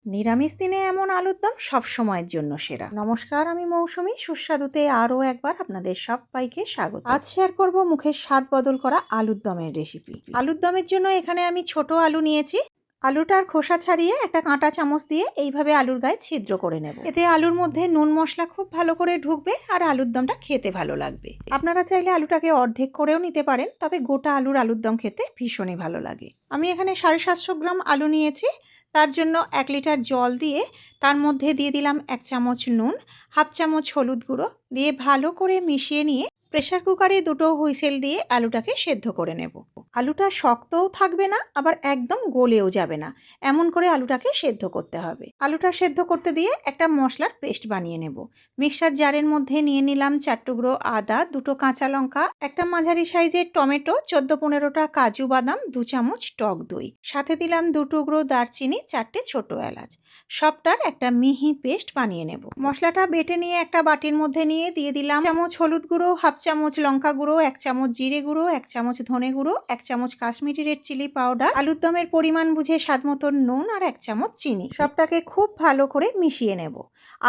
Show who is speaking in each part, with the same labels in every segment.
Speaker 1: নিরামিষ দিনে এমন আলুর দম সব সময়ের জন্য সেরা। নমস্কার, আমি মৌসুমী। সুস্বাদুতে আরও একবার আপনাদের সবাইকে স্বাগত। আজ শেয়ার করব মুখের স্বাদ বদল করা আলুর দমের রেসিপি। আলুর দমের জন্য এখানে আমি ছোট আলু নিয়েছি। আলুটার খোসা ছাড়িয়ে একটা কাঁটা চামচ দিয়ে এইভাবে আলুর গায়ে ছিদ্র করে নেব। এতে আলুর মধ্যে নুন মশলা খুব ভালো করে ঢুকবে আর আলুর দমটা খেতে ভালো লাগবে। আপনারা চাইলে আলুটাকে অর্ধেক করেও নিতে পারেন, তবে গোটা আলুর দম খেতে ভীষণই ভালো লাগে। আমি এখানে 750 গ্রাম আলু নিয়েছি। তার জন্য 1 লিটার জল দিয়ে তার মধ্যে দিয়ে দিলাম 1 চামচ নুন, হাফ চামচ হলুদ গুঁড়ো দিয়ে ভালো করে মিশিয়ে নিয়ে প্রেসার কুকারে 2টো হুইসেল দিয়ে আলুটাকে সেদ্ধ করে নেব। আলুটা শক্তও থাকবে না, আবার একদম গলেও যাবে না, এমন করে আলুটাকে সেদ্ধ করতে হবে। আলুটা সেদ্ধ করতে দিয়ে একটা মশলার পেস্ট বানিয়ে নেব। মিক্সার জারের মধ্যে নিয়ে নিলাম 4 টুকরো আদা, 2টো কাঁচা লঙ্কা, একটা মাঝারি সাইজের টমেটো, 14-15টা কাজু বাদাম, 2 চামচ টক দই, সাথে দিলাম 2 টুকরো দারচিনি, 4টে ছোট এলাচ। সবটার একটা মিহি পেস্ট বানিয়ে নেব। মশলাটা বেটে নিয়ে একটা বাটির মধ্যে নিয়ে দিয়ে দিলাম চামচ হলুদ গুঁড়ো, হাফ চামচ লঙ্কা গুঁড়ো, 1 চামচ জিরে গুঁড়ো, 1 চামচ ধনে গুঁড়ো, 1 চামচ কাশ্মীরি রেড চিলি পাউডার, আলুর দমের পরিমাণ বুঝে স্বাদ মতো নুন আর 1 চামচ চিনি। সবটাকে খুব ভালো করে মিশিয়ে নেব।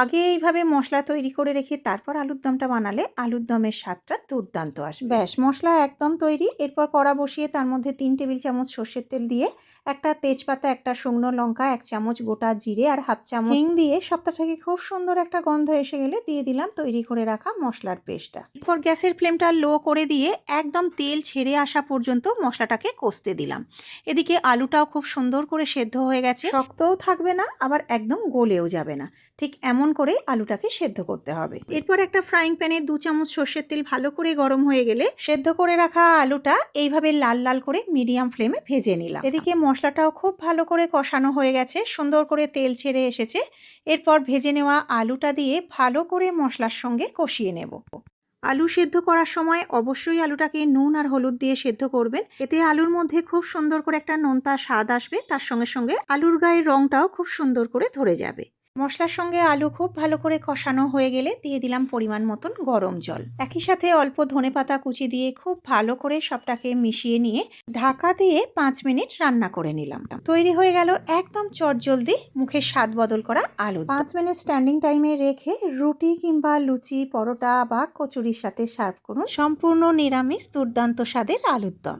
Speaker 1: আগে এইভাবে মশলা তৈরি করে রেখে তারপর আলুর দমটা বানালে আলুর দমের স্বাদটা দুর্দান্ত আসবে। ব্যাস, মশলা একদম তৈরি। এরপর কড়া বসিয়ে তার মধ্যে 3 টেবিল চামচ সর্ষের তেল দিয়ে একটা তেজপাতা, একটা শুকনো লঙ্কা, 1 চামচ গোটা জিরে আর হাফ চামচ হিং দিয়ে সবটা থেকে খুব সুন্দর একটা গন্ধ এসে গেলে দিয়ে দিলাম তৈরি করে রাখা মশলার পেস্টটা। এরপর গ্যাসের ফ্লেমটা লো করে দিয়ে একদম তেল ছেড়ে আসা পর্যন্ত মশলাটাকে কষতে দিলাম। এদিকে আলুটাও খুব সুন্দর করে সেদ্ধ হয়ে গেছে, শক্তও থাকবে না, আবার একদম গলেও যাবে না। ঠিক এমন করে আলুটাকে সেদ্ধ করতে হবে। এরপর একটা ফ্রাইং প্যানে 2 চামচ সর্ষের তেল ভালো করে গরম হয়ে গেলে সেদ্ধ করে রাখা আলুটা এইভাবে লাল লাল করে মিডিয়াম ফ্লেমে ভেজে নিলাম। এদিকে মশলাটাও খুব ভালো করে কষানো হয়ে গেছে, সুন্দর করে তেল ছেড়ে এসেছে। এরপর ভেজে নেওয়া আলুটা দিয়ে ভালো করে মশলার সঙ্গে কষিয়ে নেব। আলু সেদ্ধ করার সময় অবশ্যই আলুটাকে নুন আর হলুদ দিয়ে সেদ্ধ করবেন। এতে আলুর মধ্যে খুব সুন্দর করে একটা নোনতা স্বাদ আসবে, তার সঙ্গে সঙ্গে আলুর গায়ের রংটাও খুব সুন্দর করে ধরে যাবে। মশলার সঙ্গে আলু খুব ভালো করে কষানো হয়ে গেলে দিয়ে দিলাম পরিমাণ মতন গরম জল। একই সাথে অল্প ধনেপাতা কুচি দিয়ে খুব ভালো করে সবটাকে মিশিয়ে নিয়ে ঢাকা দিয়ে 5 মিনিট রান্না করে নিলাম। তৈরি হয়ে গেল একদম চটজলদি মুখের স্বাদ বদল করা আলু। 5 মিনিট স্ট্যান্ডিং টাইমে রেখে রুটি কিংবা লুচি, পরোটা বা কচুরির সাথে সার্ভ করুন সম্পূর্ণ নিরামিষ দুর্দান্ত স্বাদের আলুর দম।